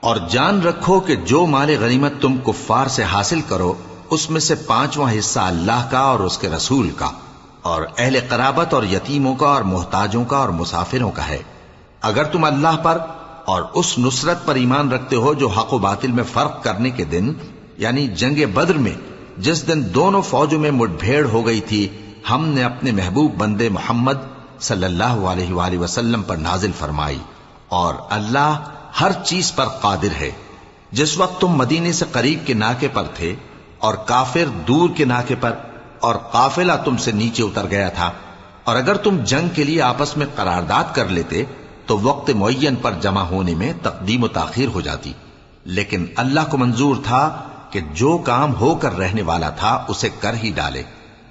اور جان رکھو کہ جو مال غنیمت تم کفار سے حاصل کرو اس میں سے 5واں حصہ اللہ کا اور اس کے رسول کا اور اہل قرابت اور یتیموں کا اور محتاجوں کا اور مسافروں کا ہے، اگر تم اللہ پر اور اس نصرت پر ایمان رکھتے ہو جو حق و باطل میں فرق کرنے کے دن یعنی جنگ بدر میں جس دن دونوں فوجوں میں مٹ بھیڑ ہو گئی تھی ہم نے اپنے محبوب بندے محمد صلی اللہ علیہ وآلہ وسلم پر نازل فرمائی، اور اللہ ہر چیز پر قادر ہے۔ جس وقت تم مدینے سے قریب کے ناکے پر تھے اور کافر دور کے ناکے پر اور قافلہ تم سے نیچے اتر گیا تھا، اور اگر تم جنگ کے لیے آپس میں قرارداد کر لیتے تو وقت معین پر جمع ہونے میں تقدیم و تاخیر ہو جاتی، لیکن اللہ کو منظور تھا کہ جو کام ہو کر رہنے والا تھا اسے کر ہی ڈالے،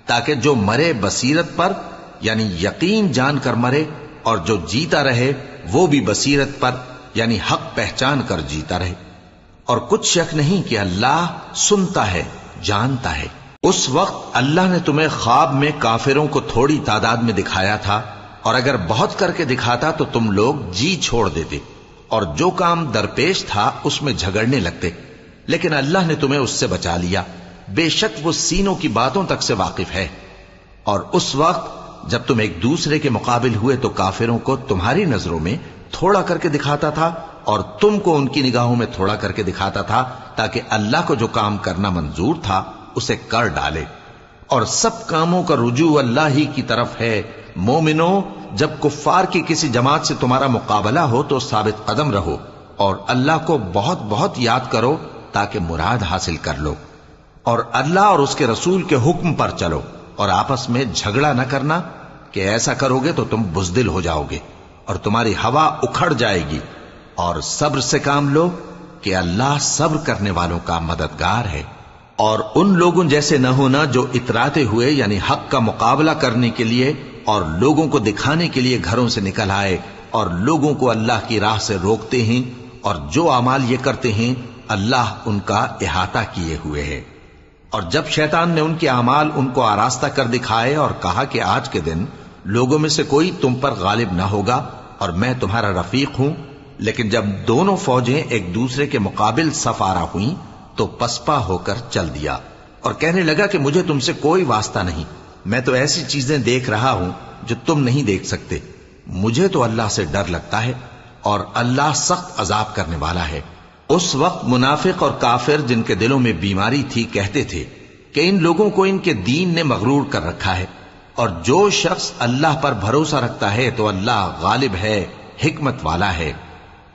تاکہ جو مرے بصیرت پر یعنی یقین جان کر مرے، اور جو جیتا رہے وہ بھی بصیرت پر یعنی حق پہچان کر جیتا رہے۔ اور کچھ شک نہیں کہ اللہ سنتا ہے، جانتا ہے۔ اس وقت اللہ نے تمہیں خواب میں کافروں کو تھوڑی تعداد میں دکھایا تھا، اور اگر بہت کر کے دکھاتا تو تم لوگ جی چھوڑ دیتے اور جو کام درپیش تھا اس میں جھگڑنے لگتے، لیکن اللہ نے تمہیں اس سے بچا لیا، بے شک وہ سینوں کی باتوں تک سے واقف ہے۔ اور اس وقت جب تم ایک دوسرے کے مقابل ہوئے تو کافروں کو تمہاری نظروں میں تھوڑا کر کے دکھاتا تھا اور تم کو ان کی نگاہوں میں تھوڑا کر کے دکھاتا تھا، تاکہ اللہ کو جو کام کرنا منظور تھا اسے کر ڈالے، اور سب کاموں کا رجوع اللہ ہی کی طرف ہے۔ مومنو، جب کفار کی کسی جماعت سے تمہارا مقابلہ ہو تو ثابت قدم رہو اور اللہ کو بہت بہت یاد کرو تاکہ مراد حاصل کر لو، اور اللہ اور اس کے رسول کے حکم پر چلو، اور آپس میں جھگڑا نہ کرنا کہ ایسا کرو گے تو تم بزدل ہو جاؤ گے اور تمہاری ہوا اکھڑ جائے گی، اور صبر سے کام لو کہ اللہ صبر کرنے والوں کا مددگار ہے۔ اور ان لوگوں جیسے نہ ہونا جو اتراتے ہوئے یعنی حق کا مقابلہ کرنے کے لیے اور لوگوں کو دکھانے کے لیے گھروں سے نکل آئے اور لوگوں کو اللہ کی راہ سے روکتے ہیں، اور جو اعمال یہ کرتے ہیں اللہ ان کا احاطہ کیے ہوئے ہے۔ اور جب شیطان نے ان کے اعمال ان کو آراستہ کر دکھائے اور کہا کہ آج کے دن لوگوں میں سے کوئی تم پر غالب نہ ہوگا اور میں تمہارا رفیق ہوں، لیکن جب دونوں فوجیں ایک دوسرے کے مقابل صف آرا ہوئیں تو پسپا ہو کر چل دیا اور کہنے لگا کہ مجھے تم سے کوئی واسطہ نہیں، میں تو ایسی چیزیں دیکھ رہا ہوں جو تم نہیں دیکھ سکتے، مجھے تو اللہ سے ڈر لگتا ہے اور اللہ سخت عذاب کرنے والا ہے۔ اس وقت منافق اور کافر جن کے دلوں میں بیماری تھی کہتے تھے کہ ان لوگوں کو ان کے دین نے مغرور کر رکھا ہے، اور جو شخص اللہ پر بھروسہ رکھتا ہے تو اللہ غالب ہے، حکمت والا ہے۔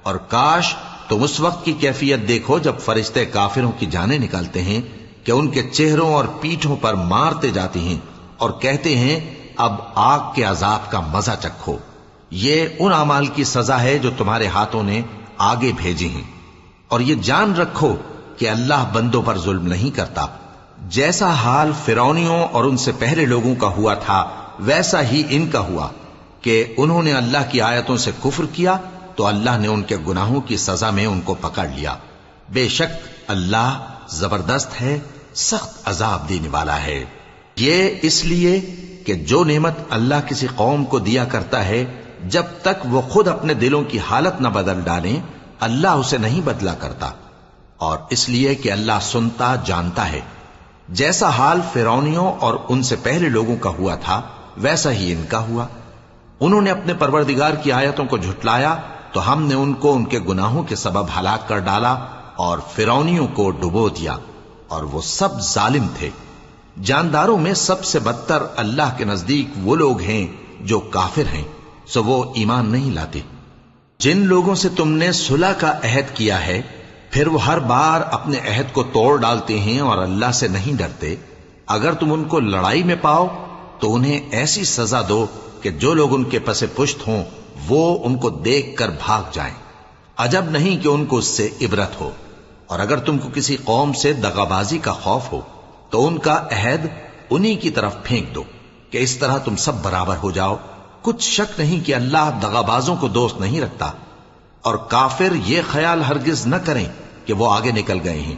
اور کاش تم اس وقت کی کیفیت دیکھو جب فرشتے کافروں کی جانیں نکالتے ہیں کہ ان کے چہروں اور پیٹھوں پر مارتے جاتے ہیں اور کہتے ہیں اب آگ کے عذاب کا مزہ چکھو، یہ ان اعمال کی سزا ہے جو تمہارے ہاتھوں نے آگے بھیجی ہیں۔ اور یہ جان رکھو کہ اللہ بندوں پر ظلم نہیں کرتا، جیسا حال فرعونیوں اور ان سے پہلے لوگوں کا ہوا تھا ویسا ہی ان کا ہوا کہ انہوں نے اللہ کی آیتوں سے کفر کیا تو اللہ نے ان کے گناہوں کی سزا میں ان کو پکڑ لیا، بے شک اللہ زبردست ہے، سخت عذاب دینے والا ہے۔ یہ اس لیے کہ جو نعمت اللہ کسی قوم کو دیا کرتا ہے جب تک وہ خود اپنے دلوں کی حالت نہ بدل ڈالیں اللہ اسے نہیں بدلا کرتا، اور اس لیے کہ اللہ سنتا جانتا ہے۔ جیسا حال فرعونیوں اور ان سے پہلے لوگوں کا ہوا تھا ویسا ہی ان کا ہوا، انہوں نے اپنے پروردگار کی آیتوں کو جھٹلایا تو ہم نے ان کو ان کے گناہوں کے سبب ہلاک کر ڈالا اور فرعونیوں کو ڈبو دیا، اور وہ سب ظالم تھے۔ جانداروں میں سب سے بدتر اللہ کے نزدیک وہ لوگ ہیں جو کافر ہیں، سو وہ ایمان نہیں لاتے۔ جن لوگوں سے تم نے صلح کا عہد کیا ہے پھر وہ ہر بار اپنے عہد کو توڑ ڈالتے ہیں اور اللہ سے نہیں ڈرتے، اگر تم ان کو لڑائی میں پاؤ تو انہیں ایسی سزا دو کہ جو لوگ ان کے پس پشت ہوں وہ ان کو دیکھ کر بھاگ جائیں، عجب نہیں کہ ان کو اس سے عبرت ہو۔ اور اگر تم کو کسی قوم سے دغابازی کا خوف ہو تو ان کا عہد انہی کی طرف پھینک دو کہ اس طرح تم سب برابر ہو جاؤ، کچھ شک نہیں کہ اللہ دغابازوں کو دوست نہیں رکھتا۔ اور کافر یہ خیال ہرگز نہ کریں کہ وہ آگے نکل گئے ہیں،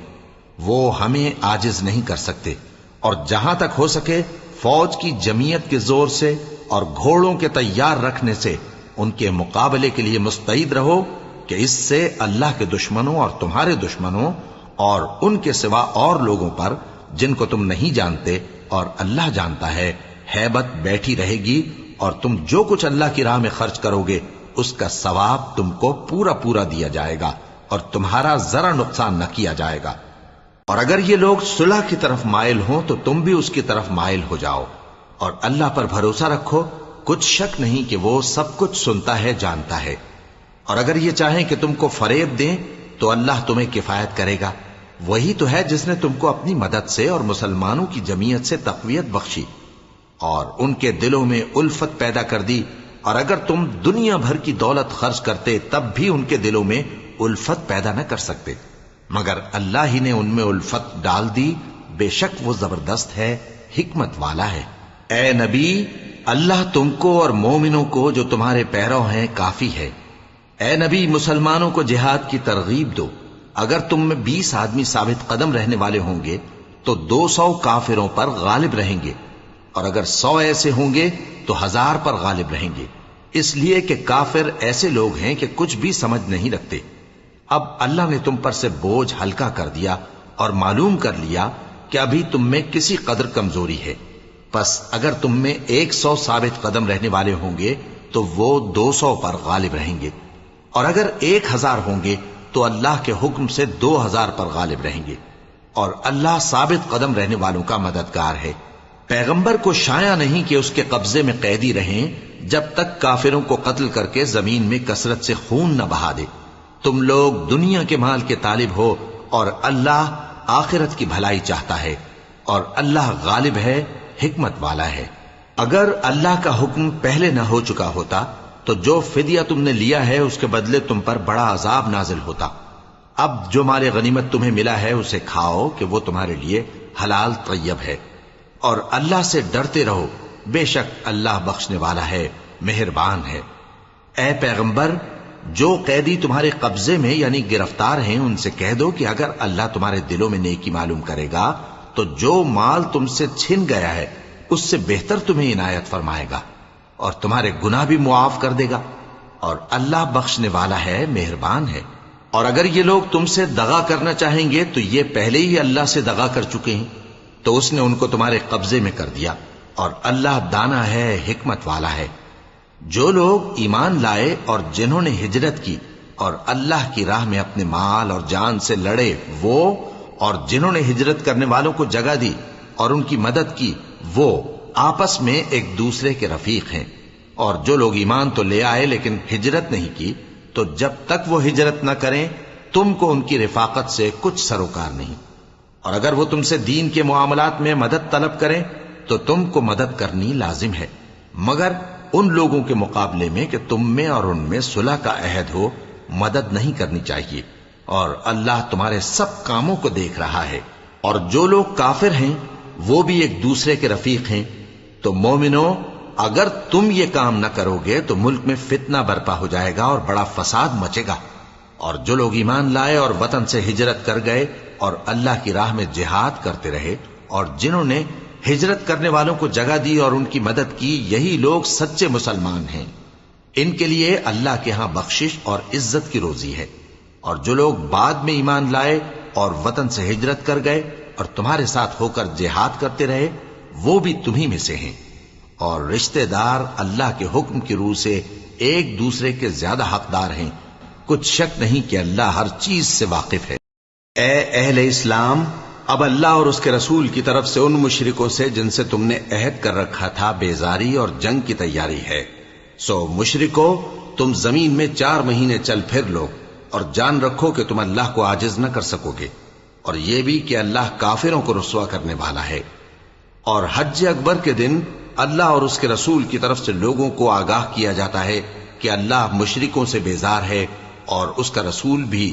وہ ہمیں عاجز نہیں کر سکتے، اور جہاں تک ہو سکے فوج کی جمعیت کے زور سے اور گھوڑوں کے تیار رکھنے سے ان کے مقابلے کے لیے مستعد رہو، کہ اس سے اللہ کے دشمنوں اور تمہارے دشمنوں اور ان کے سوا اور لوگوں پر جن کو تم نہیں جانتے اور اللہ جانتا ہے ہیبت بیٹھی رہے گی، اور تم جو کچھ اللہ کی راہ میں خرچ کرو گے اس کا ثواب تم کو پورا پورا دیا جائے گا اور تمہارا ذرا نقصان نہ کیا جائے گا۔ اور اگر یہ لوگ صلح کی طرف مائل ہوں تو تم بھی اس کی طرف مائل ہو جاؤ، اور اللہ پر بھروسہ رکھو، کچھ شک نہیں کہ وہ سب کچھ سنتا ہے، جانتا ہے۔ اور اگر یہ چاہیں کہ تم کو فریب دیں تو اللہ تمہیں کفایت کرے گا، وہی تو ہے جس نے تم کو اپنی مدد سے اور مسلمانوں کی جمعیت سے تقویت بخشی اور ان کے دلوں میں الفت پیدا کر دی، اور اگر تم دنیا بھر کی دولت خرچ کرتے تب بھی ان کے دلوں میں الفت پیدا نہ کر سکتے، مگر اللہ ہی نے ان میں الفت ڈال دی، بے شک وہ زبردست ہے، حکمت والا ہے۔ اے نبی، اللہ تم کو اور مومنوں کو جو تمہارے پیرو ہیں کافی ہے۔ اے نبی، مسلمانوں کو جہاد کی ترغیب دو، اگر تم میں 20 آدمی ثابت قدم رہنے والے ہوں گے تو 200 کافروں پر غالب رہیں گے، اور اگر 100 ایسے ہوں گے تو 1000 پر غالب رہیں گے، اس لیے کہ کافر ایسے لوگ ہیں کہ کچھ بھی سمجھ نہیں رکھتے۔ اب اللہ نے تم پر سے بوجھ ہلکا کر دیا اور معلوم کر لیا کہ ابھی تم میں کسی قدر کمزوری ہے، پس اگر تم میں 100 ثابت قدم رہنے والے ہوں گے تو وہ 200 پر غالب رہیں گے، اور اگر 1000 ہوں گے تو اللہ کے حکم سے 2000 پر غالب رہیں گے، اور اللہ ثابت قدم رہنے والوں کا مددگار ہے۔ پیغمبر کو شایع نہیں کہ اس کے قبضے میں قیدی رہیں جب تک کافروں کو قتل کر کے زمین میں کثرت سے خون نہ بہا دے۔ تم لوگ دنیا کے مال کے طالب ہو اور اللہ آخرت کی بھلائی چاہتا ہے، اور اللہ غالب ہے، حکمت والا ہے۔ اگر اللہ کا حکم پہلے نہ ہو چکا ہوتا تو جو فدیہ تم نے لیا ہے اس کے بدلے تم پر بڑا عذاب نازل ہوتا۔ اب جو مال غنیمت تمہیں ملا ہے اسے کھاؤ کہ وہ تمہارے لیے حلال طیب ہے، اور اللہ سے ڈرتے رہو، بے شک اللہ بخشنے والا ہے، مہربان ہے۔ اے پیغمبر، جو قیدی تمہارے قبضے میں یعنی گرفتار ہیں ان سے کہہ دو کہ اگر اللہ تمہارے دلوں میں نیکی معلوم کرے گا تو جو مال تم سے چھن گیا ہے اس سے بہتر تمہیں عنایت فرمائے گا اور تمہارے گناہ بھی معاف کر دے گا، اور اللہ بخشنے والا ہے، مہربان ہے۔ اور اگر یہ لوگ تم سے دغا کرنا چاہیں گے تو یہ پہلے ہی اللہ سے دغا کر چکے ہیں، تو اس نے ان کو تمہارے قبضے میں کر دیا، اور اللہ دانا ہے، حکمت والا ہے۔ جو لوگ ایمان لائے اور جنہوں نے ہجرت کی اور اللہ کی راہ میں اپنے مال اور جان سے لڑے، وہ اور جنہوں نے ہجرت کرنے والوں کو جگہ دی اور ان کی مدد کی، وہ آپس میں ایک دوسرے کے رفیق ہیں۔ اور جو لوگ ایمان تو لے آئے لیکن ہجرت نہیں کی، تو جب تک وہ ہجرت نہ کریں تم کو ان کی رفاقت سے کچھ سروکار نہیں، اور اگر وہ تم سے دین کے معاملات میں مدد طلب کریں تو تم کو مدد کرنی لازم ہے، مگر ان لوگوں کے مقابلے میں کہ تم میں اور ان میں صلح کا عہد ہو مدد نہیں کرنی چاہیے، اور اللہ تمہارے سب کاموں کو دیکھ رہا ہے۔ اور جو لوگ کافر ہیں وہ بھی ایک دوسرے کے رفیق ہیں۔ تو مومنو، اگر تم یہ کام نہ کرو گے تو ملک میں فتنہ برپا ہو جائے گا اور بڑا فساد مچے گا۔ اور جو لوگ ایمان لائے اور وطن سے ہجرت کر گئے اور اللہ کی راہ میں جہاد کرتے رہے، اور جنہوں نے ہجرت کرنے والوں کو جگہ دی اور ان کی مدد کی، یہی لوگ سچے مسلمان ہیں۔ ان کے لیے اللہ کے ہاں بخشش اور عزت کی روزی ہے۔ اور جو لوگ بعد میں ایمان لائے اور وطن سے ہجرت کر گئے اور تمہارے ساتھ ہو کر جہاد کرتے رہے، وہ بھی تمہیں میں سے ہیں، اور رشتہ دار اللہ کے حکم کی روح سے ایک دوسرے کے زیادہ حقدار ہیں۔ کچھ شک نہیں کہ اللہ ہر چیز سے واقف ہے۔ اے اہل اسلام، اب اللہ اور اس کے رسول کی طرف سے ان مشرکوں سے جن سے تم نے عہد کر رکھا تھا بیزاری اور جنگ کی تیاری ہے۔ سو مشرکو، تم زمین میں 4 مہینے چل پھر لو اور جان رکھو کہ تم اللہ کو عاجز نہ کر سکو گے، اور یہ بھی کہ اللہ کافروں کو رسوا کرنے والا ہے۔ اور حج اکبر کے دن اللہ اور اس کے رسول کی طرف سے لوگوں کو آگاہ کیا جاتا ہے کہ اللہ مشرکوں سے بیزار ہے اور اس کا رسول بھی۔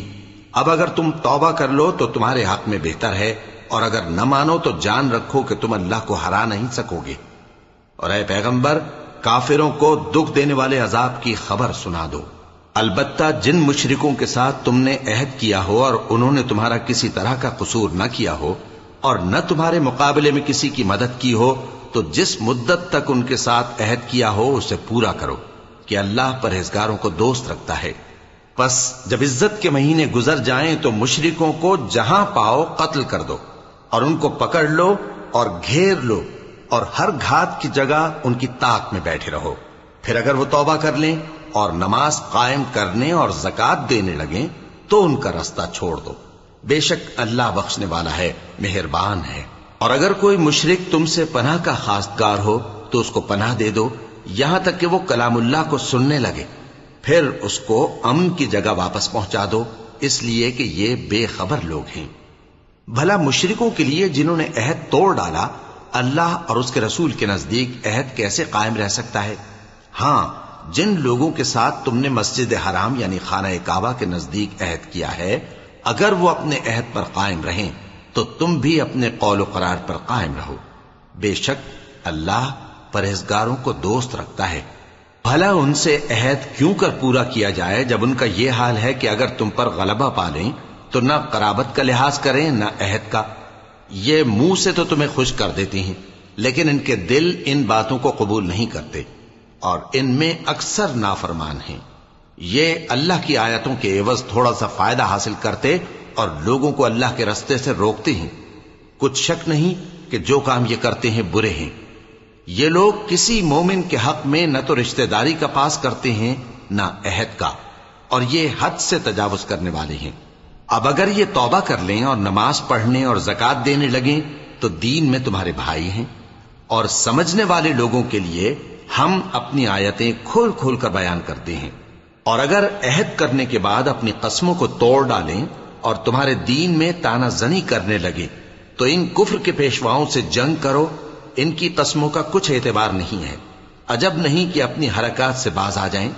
اب اگر تم توبہ کر لو تو تمہارے حق میں بہتر ہے، اور اگر نہ مانو تو جان رکھو کہ تم اللہ کو ہرا نہیں سکو گے۔ اور اے پیغمبر، کافروں کو دکھ دینے والے عذاب کی خبر سنا دو۔ البتہ جن مشرکوں کے ساتھ تم نے عہد کیا ہو اور انہوں نے تمہارا کسی طرح کا قصور نہ کیا ہو اور نہ تمہارے مقابلے میں کسی کی مدد کی ہو، تو جس مدت تک ان کے ساتھ عہد کیا ہو اسے پورا کرو، کہ اللہ پرہیزگاروں کو دوست رکھتا ہے۔ پس جب عزت کے مہینے گزر جائیں تو مشرکوں کو جہاں پاؤ قتل کر دو اور ان کو پکڑ لو اور گھیر لو اور ہر گھات کی جگہ ان کی طاق میں بیٹھے رہو. پھر اگر وہ توبہ کر لیں اور نماز قائم کرنے اور زکات دینے لگیں تو ان کا رستہ چھوڑ دو. بے شک اللہ بخشنے والا ہے، مہربان ہے. اور اگر کوئی مشرک تم سے پناہ کا خواستگار ہو تو اس کو پناہ دے دو یہاں تک کہ وہ کلام اللہ کو سننے لگے، پھر اس کو امن کی جگہ واپس پہنچا دو، اس لیے کہ یہ بے خبر لوگ ہیں. بھلا مشرکوں کے لیے جنہوں نے عہد توڑ ڈالا، اللہ اور اس کے رسول کے نزدیک عہد کیسے قائم رہ سکتا ہے؟ ہاں، جن لوگوں کے ساتھ تم نے مسجد حرام یعنی خانہ کعبہ کے نزدیک عہد کیا ہے، اگر وہ اپنے عہد پر قائم رہیں تو تم بھی اپنے قول و قرار پر قائم رہو. بے شک اللہ پرہیزگاروں کو دوست رکھتا ہے. بھلا ان سے عہد کیوں کر پورا کیا جائے جب ان کا یہ حال ہے کہ اگر تم پر غلبہ پالیں تو نہ قرابت کا لحاظ کریں نہ عہد کا. یہ منہ سے تو تمہیں خوش کر دیتی ہیں لیکن ان کے دل ان باتوں کو قبول نہیں کرتے اور ان میں اکثر نافرمان ہیں. یہ اللہ کی آیتوں کے عوض تھوڑا سا فائدہ حاصل کرتے اور لوگوں کو اللہ کے رستے سے روکتے ہیں. کچھ شک نہیں کہ جو کام یہ کرتے ہیں برے ہیں. یہ لوگ کسی مومن کے حق میں نہ تو رشتہ داری کا پاس کرتے ہیں نہ عہد کا، اور یہ حد سے تجاوز کرنے والے ہیں. اب اگر یہ توبہ کر لیں اور نماز پڑھنے اور زکات دینے لگیں تو دین میں تمہارے بھائی ہیں. اور سمجھنے والے لوگوں کے لیے ہم اپنی آیتیں کھول کھول کر بیان کرتے ہیں. اور اگر عہد کرنے کے بعد اپنی قسموں کو توڑ ڈالیں اور تمہارے دین میں تانا زنی کرنے لگے تو ان کفر کے پیشواؤں سے جنگ کرو. ان کی قسموں کا کچھ اعتبار نہیں ہے. عجب نہیں کہ اپنی حرکات سے باز آ جائیں.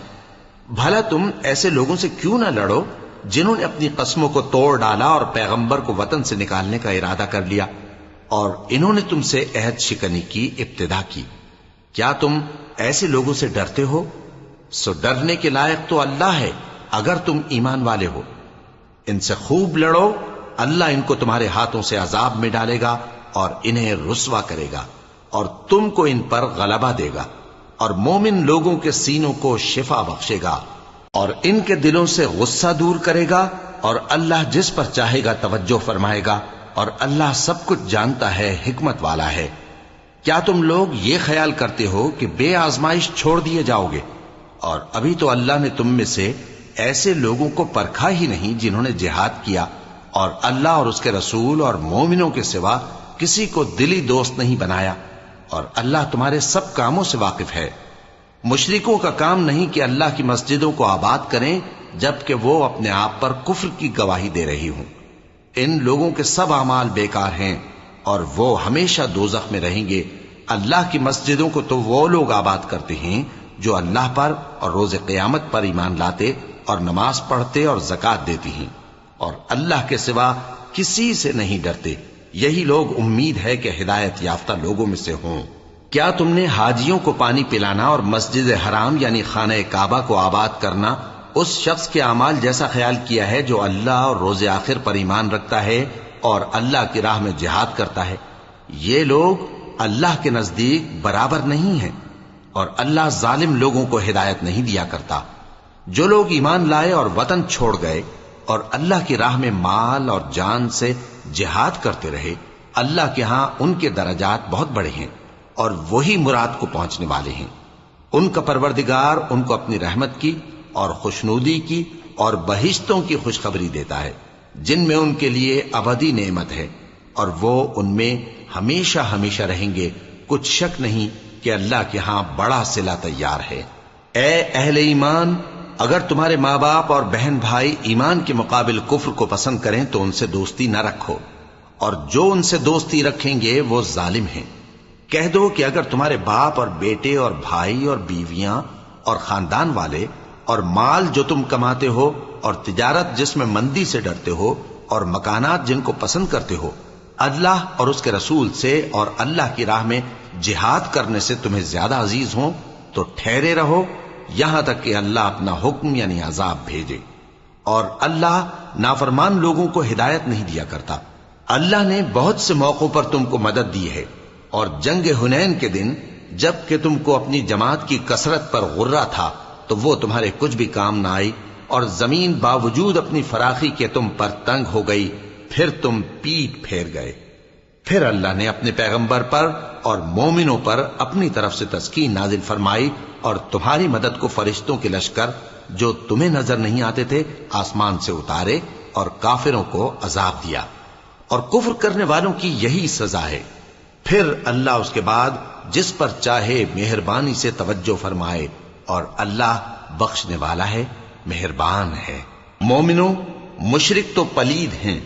بھلا تم ایسے لوگوں سے کیوں نہ لڑو جنہوں نے اپنی قسموں کو توڑ ڈالا اور پیغمبر کو وطن سے نکالنے کا ارادہ کر لیا اور انہوں نے تم سے عہد شکنی کی ابتدا کی. کیا تم ایسے لوگوں سے ڈرتے ہو؟ سو ڈرنے کے لائق تو اللہ ہے اگر تم ایمان والے ہو. ان سے خوب لڑو، اللہ ان کو تمہارے ہاتھوں سے عذاب میں ڈالے گا اور انہیں رسوا کرے گا اور تم کو ان پر غلبہ دے گا اور مومن لوگوں کے سینوں کو شفا بخشے گا اور ان کے دلوں سے غصہ دور کرے گا اور اللہ جس پر چاہے گا توجہ فرمائے گا اور اللہ سب کچھ جانتا ہے، حکمت والا ہے. کیا تم لوگ یہ خیال کرتے ہو کہ بے آزمائش چھوڑ دیے جاؤ گے؟ اور ابھی تو اللہ نے تم میں سے ایسے لوگوں کو پرکھا ہی نہیں جنہوں نے جہاد کیا اور اللہ اور اس کے رسول اور مومنوں کے سوا کسی کو دلی دوست نہیں بنایا. اور اللہ تمہارے سب کاموں سے واقف ہے. مشرکوں کا کام نہیں کہ اللہ کی مسجدوں کو آباد کریں جبکہ وہ اپنے آپ پر کفر کی گواہی دے رہی ہوں. ان لوگوں کے سب اعمال بیکار ہیں اور وہ ہمیشہ دوزخ میں رہیں گے. اللہ کی مسجدوں کو تو وہ لوگ آباد کرتے ہیں جو اللہ پر اور روز قیامت پر ایمان لاتے اور نماز پڑھتے اور زکات دیتی ہیں اور اللہ کے سوا کسی سے نہیں ڈرتے. یہی لوگ امید ہے کہ ہدایت یافتہ لوگوں میں سے ہوں. کیا تم نے حاجیوں کو پانی پلانا اور مسجد حرام یعنی خانہ کعبہ کو آباد کرنا اس شخص کے اعمال جیسا خیال کیا ہے جو اللہ اور روز آخر پر ایمان رکھتا ہے اور اللہ کی راہ میں جہاد کرتا ہے؟ یہ لوگ اللہ کے نزدیک برابر نہیں ہیں اور اللہ ظالم لوگوں کو ہدایت نہیں دیا کرتا. جو لوگ ایمان لائے اور وطن چھوڑ گئے اور اللہ کی راہ میں مال اور جان سے جہاد کرتے رہے، اللہ کے ہاں ان کے درجات بہت بڑے ہیں اور وہی مراد کو پہنچنے والے ہیں. ان کا پروردگار ان کو اپنی رحمت کی اور خوشنودی کی اور بہشتوں کی خوشخبری دیتا ہے جن میں ان کے لیے ابدی نعمت ہے اور وہ ان میں ہمیشہ ہمیشہ رہیں گے. کچھ شک نہیں کہ اللہ کے ہاں بڑا صلہ تیار ہے. اے اہل ایمان، اگر تمہارے ماں باپ اور بہن بھائی ایمان کے مقابل کفر کو پسند کریں تو ان سے دوستی نہ رکھو، اور جو ان سے دوستی رکھیں گے وہ ظالم ہیں. کہہ دو کہ اگر تمہارے باپ اور بیٹے اور بھائی اور بیویاں اور خاندان والے اور مال جو تم کماتے ہو اور تجارت جس میں مندی سے ڈرتے ہو اور مکانات جن کو پسند کرتے ہو اللہ اور اس کے رسول سے اور اللہ کی راہ میں جہاد کرنے سے تمہیں زیادہ عزیز ہوں تو ٹھہرے رہو یہاں تک کہ اللہ اپنا حکم یعنی عذاب بھیجے. اور اللہ نافرمان لوگوں کو ہدایت نہیں دیا کرتا. اللہ نے بہت سے موقعوں پر تم کو مدد دی ہے اور جنگ حنین کے دن جب کہ تم کو اپنی جماعت کی کثرت پر غرہ تھا تو وہ تمہارے کچھ بھی کام نہ آئی اور زمین باوجود اپنی فراخی کے تم پر تنگ ہو گئی، پھر تم پیٹ پھیر گئے۔ پھر اللہ نے اپنے پیغمبر پر اور مومنوں پر اپنی طرف سے تسکین نازل فرمائی اور تمہاری مدد کو فرشتوں کے لشکر جو تمہیں نظر نہیں آتے تھے آسمان سے اتارے اور کافروں کو عذاب دیا، اور کفر کرنے والوں کی یہی سزا ہے۔ پھر اللہ اس کے بعد جس پر چاہے مہربانی سے توجہ فرمائے، اور اللہ بخشنے والا ہے، مہربان ہے۔ مومنوں، مشرک تو پلید ہیں،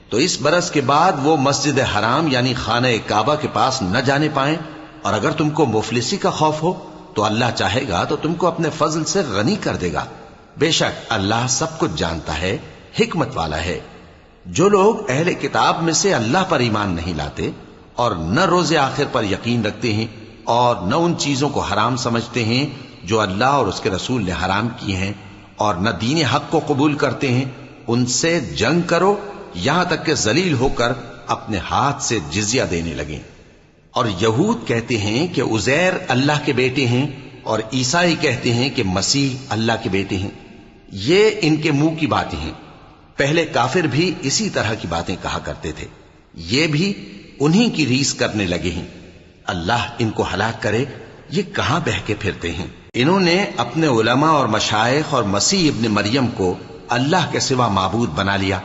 تو اس برس کے بعد وہ مسجد حرام یعنی خانہ کعبہ کے پاس نہ جانے پائیں، اور اگر تم کو مفلسی کا خوف ہو تو اللہ چاہے گا تو تم کو اپنے فضل سے غنی کر دے گا۔ بے شک اللہ سب کچھ جانتا ہے، حکمت والا ہے۔ جو لوگ اہل کتاب میں سے اللہ پر ایمان نہیں لاتے اور نہ روز آخر پر یقین رکھتے ہیں اور نہ ان چیزوں کو حرام سمجھتے ہیں جو اللہ اور اس کے رسول نے حرام کی ہیں، اور نہ دین حق کو قبول کرتے ہیں، ان سے جنگ کرو یہاں تک کہ ذلیل ہو کر اپنے ہاتھ سے جزیہ دینے لگیں۔ اور یہود کہتے ہیں کہ عزیر اللہ کے بیٹے ہیں، اور عیسائی کہتے ہیں کہ مسیح اللہ کے بیٹے ہیں۔ یہ ان کے منہ کی باتیں ہیں، پہلے کافر بھی اسی طرح کی باتیں کہا کرتے تھے، یہ بھی انہی کی ریس کرنے لگے ہیں۔ اللہ ان کو ہلاک کرے، یہ کہاں بہہ کے پھرتے ہیں۔ انہوں نے اپنے علماء اور مشائخ اور مسیح ابن مریم کو اللہ کے سوا معبود بنا لیا،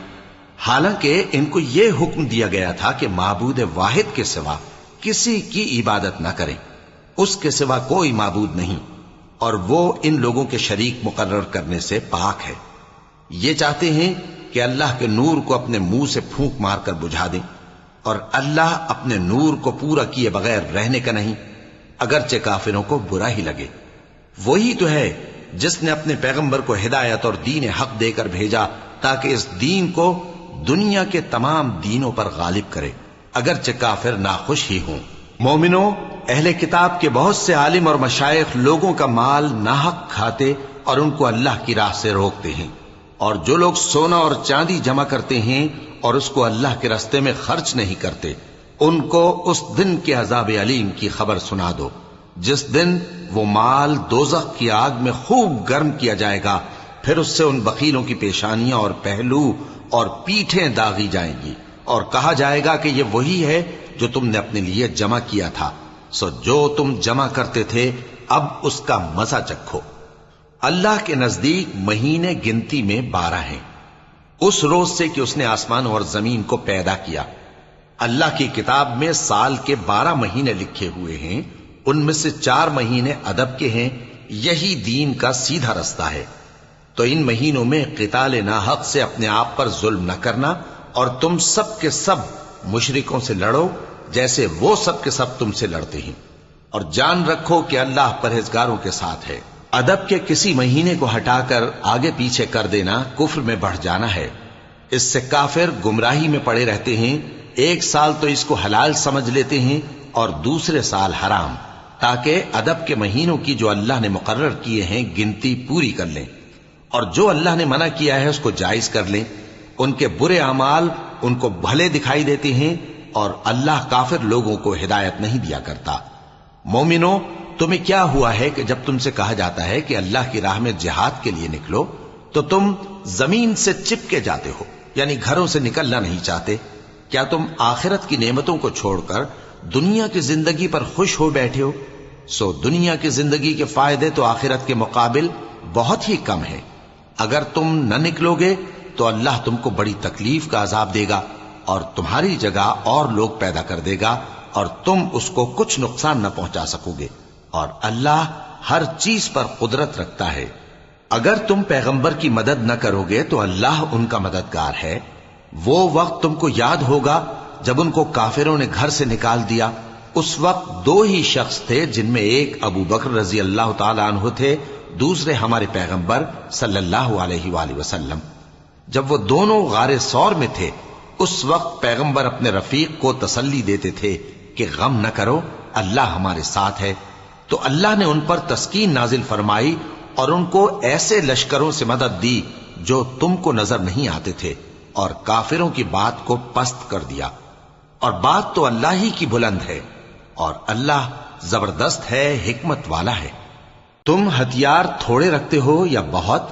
حالانکہ ان کو یہ حکم دیا گیا تھا کہ معبود واحد کے سوا کسی کی عبادت نہ کریں، اس کے سوا کوئی معبود نہیں، اور وہ ان لوگوں کے شریک مقرر کرنے سے پاک ہے۔ یہ چاہتے ہیں کہ اللہ کے نور کو اپنے منہ سے پھونک مار کر بجھا دیں، اور اللہ اپنے نور کو پورا کیے بغیر رہنے کا نہیں، اگرچہ کافروں کو برا ہی لگے۔ وہی تو ہے جس نے اپنے پیغمبر کو ہدایت اور دین حق دے کر بھیجا تاکہ اس دین کو دنیا کے تمام دینوں پر غالب کرے، اگرچہ کافر ناخوش ہی ہوں۔ مومنوں، اہل کتاب کے بہت سے عالم اور مشائخ لوگوں کا مال ناحق کھاتے اور ان کو اللہ کی راہ سے روکتے ہیں، اور جو لوگ سونا اور چاندی جمع کرتے ہیں اور اس کو اللہ کے راستے میں خرچ نہیں کرتے، ان کو اس دن کے عذاب علیم کی خبر سنا دو، جس دن وہ مال دوزخ کی آگ میں خوب گرم کیا جائے گا، پھر اس سے ان بخیلوں کی پیشانیاں اور پہلو اور پیٹھیں داغی جائیں گی، اور کہا جائے گا کہ یہ وہی ہے جو تم نے اپنے لیے جمع کیا تھا، سو جو تم جمع کرتے تھے اب اس کا مزہ چکھو۔ اللہ کے نزدیک مہینے گنتی میں 12 ہیں، اس روز سے کہ اس نے آسمان اور زمین کو پیدا کیا۔ اللہ کی کتاب میں سال کے 12 مہینے لکھے ہوئے ہیں، ان میں سے 4 مہینے ادب کے ہیں، یہی دین کا سیدھا رستہ ہے۔ تو ان مہینوں میں قتال ناحق سے اپنے آپ پر ظلم نہ کرنا، اور تم سب کے سب مشرکوں سے لڑو جیسے وہ سب کے سب تم سے لڑتے ہیں، اور جان رکھو کہ اللہ پرہیزگاروں کے ساتھ ہے۔ ادب کے کسی مہینے کو ہٹا کر آگے پیچھے کر دینا کفر میں بڑھ جانا ہے، اس سے کافر گمراہی میں پڑے رہتے ہیں۔ ایک سال تو اس کو حلال سمجھ لیتے ہیں اور دوسرے سال حرام، تاکہ ادب کے مہینوں کی جو اللہ نے مقرر کیے ہیں گنتی پوری کر لیں، اور جو اللہ نے منع کیا ہے اس کو جائز کر لیں۔ ان کے برے اعمال ان کو بھلے دکھائی دیتے ہیں، اور اللہ کافر لوگوں کو ہدایت نہیں دیا کرتا۔ مومنوں، تمہیں کیا ہوا ہے کہ جب تم سے کہا جاتا ہے کہ اللہ کی راہ میں جہاد کے لیے نکلو تو تم زمین سے چپکے جاتے ہو، یعنی گھروں سے نکلنا نہیں چاہتے؟ کیا تم آخرت کی نعمتوں کو چھوڑ کر دنیا کی زندگی پر خوش ہو بیٹھے ہو؟ سو دنیا کی زندگی کے فائدے تو آخرت کے مقابل بہت ہی کم ہے۔ اگر تم نہ نکلو گے تو اللہ تم کو بڑی تکلیف کا عذاب دے گا، اور تمہاری جگہ اور لوگ پیدا کر دے گا، اور تم اس کو کچھ نقصان نہ پہنچا سکو گے، اور اللہ ہر چیز پر قدرت رکھتا ہے۔ اگر تم پیغمبر کی مدد نہ کرو گے تو اللہ ان کا مددگار ہے۔ وہ وقت تم کو یاد ہوگا جب ان کو کافروں نے گھر سے نکال دیا، اس وقت 2 ہی شخص تھے، جن میں ایک ابو بکر رضی اللہ تعالی عنہ تھے، دوسرے ہمارے پیغمبر صلی اللہ علیہ وآلہ وسلم۔ جب وہ دونوں غار ثور میں تھے، اس وقت پیغمبر اپنے رفیق کو تسلی دیتے تھے کہ غم نہ کرو، اللہ ہمارے ساتھ ہے۔ تو اللہ نے ان پر تسکین نازل فرمائی اور ان کو ایسے لشکروں سے مدد دی جو تم کو نظر نہیں آتے تھے، اور کافروں کی بات کو پست کر دیا۔ اور بات تو اللہ ہی کی بلند ہے، اور اللہ زبردست ہے، حکمت والا ہے۔ تم ہتھیار تھوڑے رکھتے ہو یا بہت،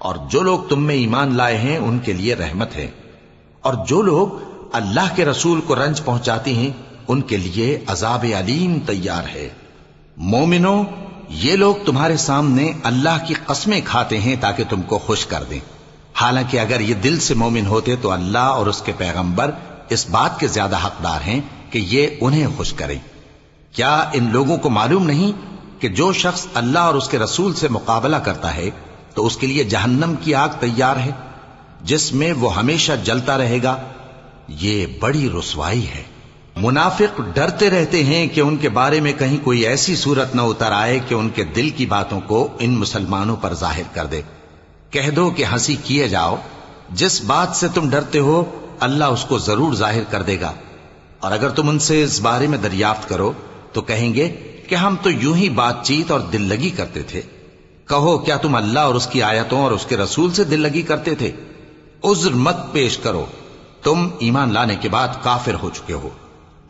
اور جو لوگ تم میں ایمان لائے ہیں ان کے لیے رحمت ہے، اور جو لوگ اللہ کے رسول کو رنج پہنچاتے ہیں ان کے لیے عذاب علیم تیار ہے۔ مومنوں، یہ لوگ تمہارے سامنے اللہ کی قسمیں کھاتے ہیں تاکہ تم کو خوش کر دیں، حالانکہ اگر یہ دل سے مومن ہوتے تو اللہ اور اس کے پیغمبر اس بات کے زیادہ حقدار ہیں کہ یہ انہیں خوش کریں۔ کیا ان لوگوں کو معلوم نہیں کہ جو شخص اللہ اور اس کے رسول سے مقابلہ کرتا ہے تو اس کے لیے جہنم کی آگ تیار ہے جس میں وہ ہمیشہ جلتا رہے گا؟ یہ بڑی رسوائی ہے۔ منافق ڈرتے رہتے ہیں کہ ان کے بارے میں کہیں کوئی ایسی صورت نہ اتر آئے کہ ان کے دل کی باتوں کو ان مسلمانوں پر ظاہر کر دے۔ کہہ دو کہ ہنسی کیے جاؤ، جس بات سے تم ڈرتے ہو اللہ اس کو ضرور ظاہر کر دے گا، اور اگر تم ان سے اس بارے میں دریافت کرو تو کہیں گے کہ ہم تو یوں ہی بات چیت اور دل لگی کرتے تھے۔ کہو کیا تم اللہ اور اس کی آیتوں اور اس کے رسول سے دل لگی کرتے تھے؟ عذر مت پیش کرو، تم ایمان لانے کے بعد کافر ہو چکے ہو۔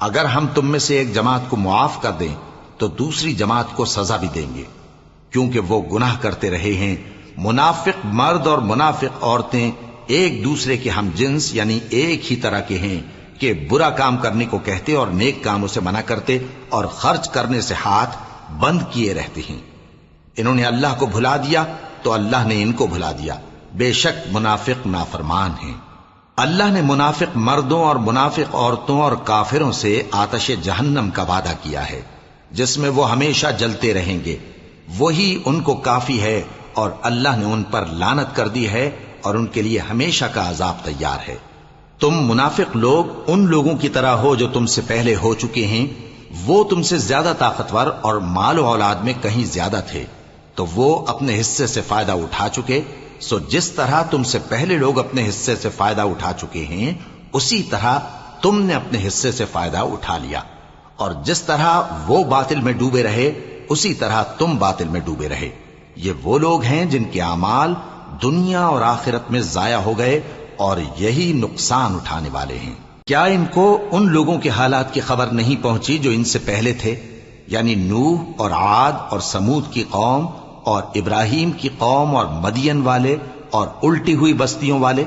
اگر ہم تم میں سے ایک جماعت کو معاف کر دیں تو دوسری جماعت کو سزا بھی دیں گے، کیونکہ وہ گناہ کرتے رہے ہیں۔ منافق مرد اور منافق عورتیں ایک دوسرے کے ہم جنس یعنی ایک ہی طرح کے ہیں کہ برا کام کرنے کو کہتے اور نیک کاموں سے منع کرتے اور خرچ کرنے سے ہاتھ بند کیے رہتے ہیں۔ انہوں نے اللہ کو بھلا دیا تو اللہ نے ان کو بھلا دیا، بے شک منافق نافرمان ہیں۔ اللہ نے منافق مردوں اور منافق عورتوں اور کافروں سے آتش جہنم کا وعدہ کیا ہے جس میں وہ ہمیشہ جلتے رہیں گے، وہی ان کو کافی ہے، اور اللہ نے ان پر لعنت کر دی ہے اور ان کے لیے ہمیشہ کا عذاب تیار ہے۔ تم منافق لوگ ان لوگوں کی طرح ہو جو تم سے پہلے ہو چکے ہیں، وہ تم سے زیادہ طاقتور اور مال و اولاد میں کہیں زیادہ تھے تو وہ اپنے حصے سے فائدہ اٹھا چکے، سو جس طرح تم سے پہلے لوگ اپنے حصے سے فائدہ اٹھا چکے ہیں اسی طرح تم نے اپنے حصے سے فائدہ اٹھا لیا، اور جس طرح وہ باطل میں ڈوبے رہے اسی طرح تم باطل میں ڈوبے رہے۔ یہ وہ لوگ ہیں جن کے اعمال دنیا اور آخرت میں ضائع ہو گئے اور یہی نقصان اٹھانے والے ہیں۔ کیا ان کو ان لوگوں کے حالات کی خبر نہیں پہنچی جو ان سے پہلے تھے، یعنی نوح اور عاد اور سمود کی قوم اور ابراہیم کی قوم اور مدین والے اور الٹی ہوئی بستیوں والے؟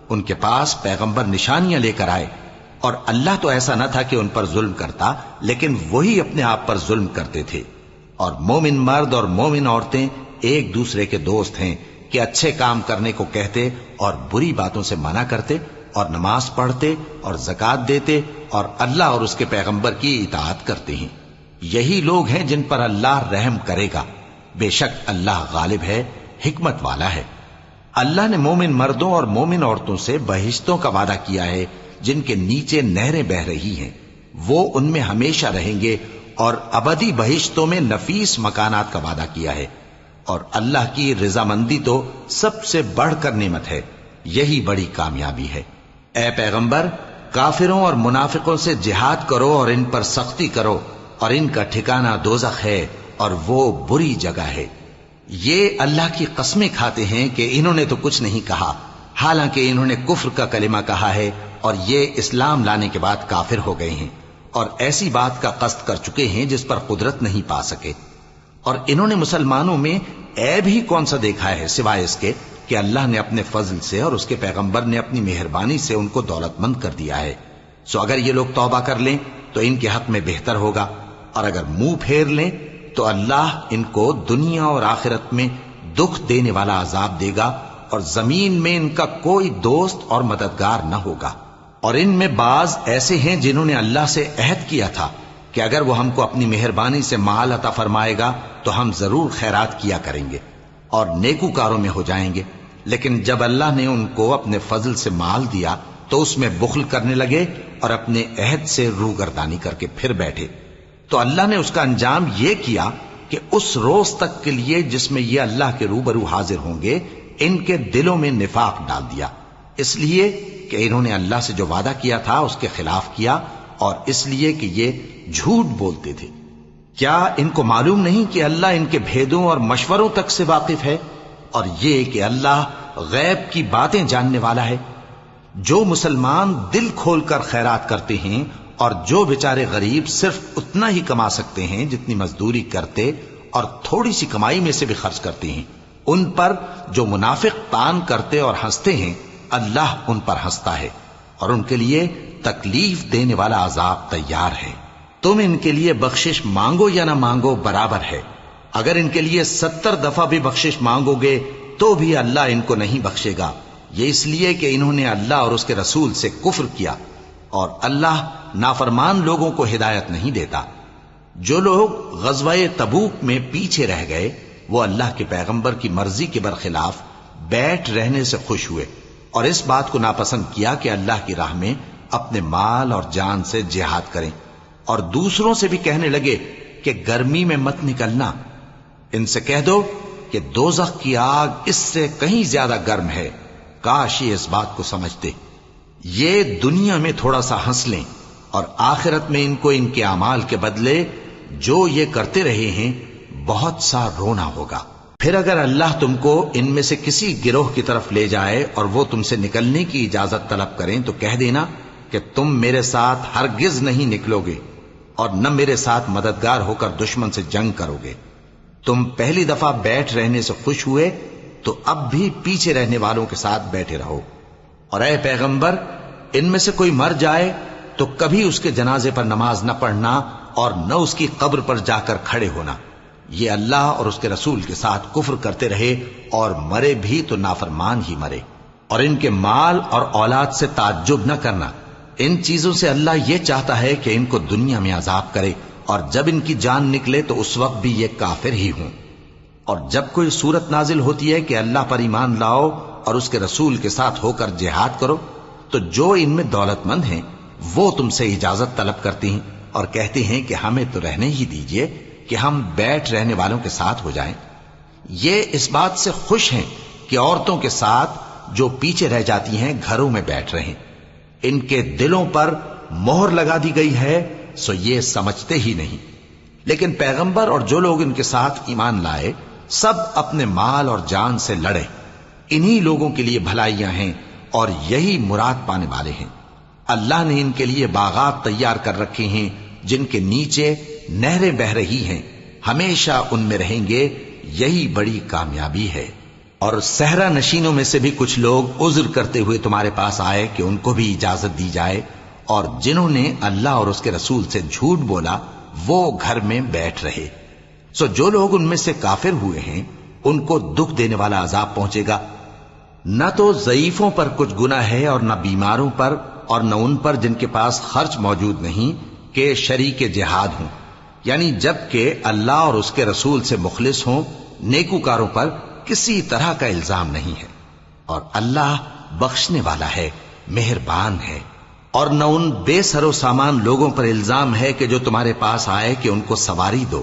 ان کے پاس پیغمبر نشانیاں لے کر آئے، اور اللہ تو ایسا نہ تھا کہ ان پر ظلم کرتا، لیکن وہی اپنے آپ پر ظلم کرتے تھے۔ اور مومن مرد اور مومن عورتیں ایک دوسرے کے دوست ہیں کہ اچھے کام کرنے کو کہتے اور بری باتوں سے منع کرتے اور نماز پڑھتے اور زکوٰۃ دیتے اور اللہ اور اس کے پیغمبر کی اطاعت کرتے ہیں۔ یہی لوگ ہیں جن پر اللہ رحم کرے گا، بے شک اللہ غالب ہے، حکمت والا ہے۔ اللہ نے مومن مردوں اور مومن عورتوں سے بہشتوں کا وعدہ کیا ہے جن کے نیچے نہریں بہ رہی ہیں، وہ ان میں ہمیشہ رہیں گے، اور ابدی بہشتوں میں نفیس مکانات کا وعدہ کیا ہے۔ اور اللہ کی رضامندی تو سب سے بڑھ کر نعمت ہے، یہی بڑی کامیابی ہے۔ اے پیغمبر، کافروں اور منافقوں سے جہاد کرو اور ان پر سختی کرو، اور ان کا ٹھکانہ دوزخ ہے اور وہ بری جگہ ہے۔ یہ اللہ کی قسمیں کھاتے ہیں کہ انہوں نے تو کچھ نہیں کہا، حالانکہ انہوں نے کفر کا کلمہ کہا ہے اور یہ اسلام لانے کے بعد کافر ہو گئے ہیں، اور ایسی بات کا قصد کر چکے ہیں جس پر قدرت نہیں پا سکے۔ اور انہوں نے مسلمانوں میں عیب ہی کون سا دیکھا ہے سوائے اس کے کہ اللہ نے اپنے فضل سے اور اس کے پیغمبر نے اپنی مہربانی سے ان کو دولت مند کر دیا ہے۔ سو اگر یہ لوگ توبہ کر لیں تو ان کے حق میں بہتر ہوگا، اور اگر منہ پھیر لیں تو اللہ ان کو دنیا اور آخرت میں دکھ دینے والا عذاب دے گا، اور زمین میں ان کا کوئی دوست اور مددگار نہ ہوگا۔ اور ان میں بعض ایسے ہیں جنہوں نے اللہ سے عہد کیا تھا کہ اگر وہ ہم کو اپنی مہربانی سے مال عطا فرمائے گا تو ہم ضرور خیرات کیا کریں گے اور نیکوکاروں میں ہو جائیں گے، لیکن جب اللہ نے ان کو اپنے فضل سے مال دیا تو اس میں بخل کرنے لگے اور اپنے عہد سے روگردانی کر کے پھر بیٹھے۔ تو اللہ نے اس کا انجام یہ کیا کہ اس روز تک کے لیے جس میں یہ اللہ کے روبرو حاضر ہوں گے ان کے دلوں میں نفاق ڈال دیا، اس لیے کہ انہوں نے اللہ سے جو وعدہ کیا تھا اس کے خلاف کیا، اور اس لیے کہ یہ جھوٹ بولتے تھے۔ کیا ان کو معلوم نہیں کہ اللہ ان کے بھیدوں اور مشوروں تک سے واقف ہے، اور یہ کہ اللہ غیب کی باتیں جاننے والا ہے؟ جو مسلمان دل کھول کر خیرات کرتے ہیں اور جو بیچارے غریب صرف اتنا ہی کما سکتے ہیں جتنی مزدوری کرتے اور تھوڑی سی کمائی میں سے بھی خرچ کرتے ہیں، ان پر جو منافق تان کرتے اور ہنستے ہیں اللہ ان پر ہنستا ہے اور ان کے لیے تکلیف دینے والا عذاب تیار ہے۔ تم ان کے لیے بخشش مانگو یا نہ مانگو برابر ہے، اگر ان کے لیے 70 دفعہ بھی بخشش مانگو گے تو بھی اللہ ان کو نہیں بخشے گا، یہ اس لیے کہ انہوں نے اللہ اور اس کے رسول سے کفر کیا، اور اللہ نافرمان لوگوں کو ہدایت نہیں دیتا۔ جو لوگ غزوہ تبوک میں پیچھے رہ گئے وہ اللہ کے پیغمبر کی مرضی کے برخلاف بیٹھ رہنے سے خوش ہوئے اور اس بات کو ناپسند کیا کہ اللہ کی راہ میں اپنے مال اور جان سے جہاد کریں، اور دوسروں سے بھی کہنے لگے کہ گرمی میں مت نکلنا، ان سے کہہ دو کہ دوزخ کی آگ اس سے کہیں زیادہ گرم ہے، کاش یہ اس بات کو سمجھتے۔ یہ دنیا میں تھوڑا سا ہنس لیں اور آخرت میں ان کو ان کے اعمال کے بدلے جو یہ کرتے رہے ہیں بہت سا رونا ہوگا۔ پھر اگر اللہ تم کو ان میں سے کسی گروہ کی طرف لے جائے اور وہ تم سے نکلنے کی اجازت طلب کریں تو کہہ دینا کہ تم میرے ساتھ ہرگز نہیں نکلو گے اور نہ میرے ساتھ مددگار ہو کر دشمن سے جنگ کرو گے۔ تم پہلی دفعہ بیٹھ رہنے سے خوش ہوئے تو اب بھی پیچھے رہنے والوں کے ساتھ بیٹھے رہو، اور اے پیغمبر ان میں سے کوئی مر جائے تو کبھی اس کے جنازے پر نماز نہ پڑھنا اور نہ اس کی قبر پر جا کر کھڑے ہونا، یہ اللہ اور اس کے رسول کے ساتھ کفر کرتے رہے اور مرے بھی تو نافرمان ہی مرے۔ اور ان کے مال اور اولاد سے تعجب نہ کرنا، ان چیزوں سے اللہ یہ چاہتا ہے کہ ان کو دنیا میں عذاب کرے اور جب ان کی جان نکلے تو اس وقت بھی یہ کافر ہی ہوں۔ اور جب کوئی صورت نازل ہوتی ہے کہ اللہ پر ایمان لاؤ اور اس کے رسول کے ساتھ ہو کر جہاد کرو تو جو ان میں دولت مند ہیں وہ تم سے اجازت طلب کرتے ہیں اور کہتے ہیں کہ ہمیں تو رہنے ہی دیجئے کہ ہم بیٹھ رہنے والوں کے ساتھ ہو جائیں۔ یہ اس بات سے خوش ہیں کہ عورتوں کے ساتھ جو پیچھے رہ جاتی ہیں گھروں میں بیٹھ رہیں، ان کے دلوں پر مہر لگا دی گئی ہے سو یہ سمجھتے ہی نہیں۔ لیکن پیغمبر اور جو لوگ ان کے ساتھ ایمان لائے سب اپنے مال اور جان سے لڑے، انہی لوگوں کے لیے بھلائیاں ہیں اور یہی مراد پانے والے ہیں۔ اللہ نے ان کے لیے باغات تیار کر رکھے ہیں جن کے نیچے نہریں بہ رہی ہیں، ہمیشہ ان میں رہیں گے، یہی بڑی کامیابی ہے۔ اور صحرا نشینوں میں سے بھی کچھ لوگ عذر کرتے ہوئے تمہارے پاس آئے کہ ان کو بھی اجازت دی جائے، اور جنہوں نے اللہ اور اس کے رسول سے جھوٹ بولا وہ گھر میں بیٹھ رہے۔ سو جو لوگ ان میں سے کافر ہوئے ہیں ان کو دکھ دینے والا عذاب پہنچے گا، نہ تو ضعیفوں پر کچھ گناہ ہے اور نہ بیماروں پر اور نہ ان پر جن کے پاس خرچ موجود نہیں کہ شریک جہاد ہوں، یعنی جب کہ اللہ اور اس کے رسول سے مخلص ہوں، نیکوکاروں پر کسی طرح کا الزام نہیں ہے، اور اللہ بخشنے والا ہے، مہربان ہے۔ اور نہ ان بے سر و سامان لوگوں پر الزام ہے کہ جو تمہارے پاس آئے کہ ان کو سواری دو،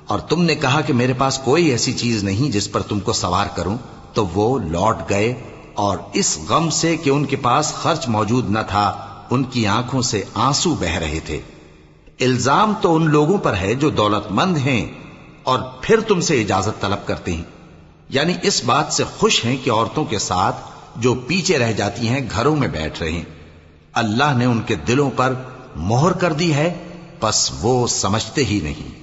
اور تم نے کہا کہ میرے پاس کوئی ایسی چیز نہیں جس پر تم کو سوار کروں، تو وہ لوٹ گئے، اور اس غم سے کہ ان کے پاس خرچ موجود نہ تھا ان کی آنکھوں سے آنسو بہ رہے تھے۔ الزام تو ان لوگوں پر ہے جو دولت مند ہیں اور پھر تم سے اجازت طلب کرتے ہیں، یعنی اس بات سے خوش ہیں کہ عورتوں کے ساتھ جو پیچھے رہ جاتی ہیں گھروں میں بیٹھ رہے ہیں۔ اللہ نے ان کے دلوں پر مہر کر دی ہے، پس وہ سمجھتے ہی نہیں۔